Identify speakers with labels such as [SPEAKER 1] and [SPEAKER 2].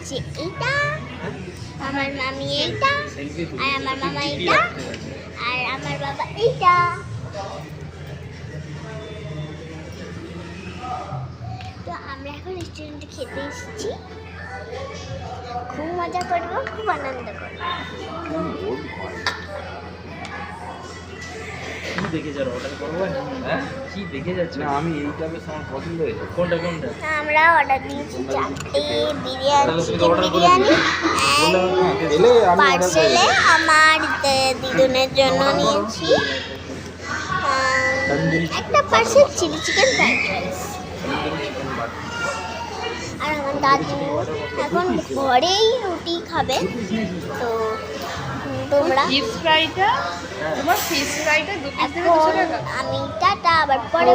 [SPEAKER 1] হচ্ছে এইটা, আমার মামি এইটা, আর আমার মামা এইটা, আর আমার বাবা এইটা। তো আমরা এখন রেস্টুরেন্টে খেতে এসেছি, খুব মজা করবো, খুব আনন্দ করবো।
[SPEAKER 2] কি দেখে যার অর্ডার করবো? হ্যাঁ কি দেখে যাচ্ছে?
[SPEAKER 3] না আমি এইটা বেশ আমার পছন্দ হয়েছে।
[SPEAKER 2] কোনটা কোনটা?
[SPEAKER 1] আমরা অর্ডার দিয়েছি 4টে বিরিয়ানি, চিকেন বিরিয়ানি,
[SPEAKER 3] এলে আমি order
[SPEAKER 1] পার্সেলে
[SPEAKER 3] করে
[SPEAKER 1] আমার দিদুনের জন্য নিয়েছি একটা parcel chilli chicken fried rice. আর আমার দাদু এখন ঘরেই রুটি খাবে। তো তোমরা
[SPEAKER 4] ফিশ ফ্রাইটা, তোমার ফিশ ফ্রাইটা 2 পিস থেকে 200 টাকা।
[SPEAKER 1] আমি টাটা, আবার পরে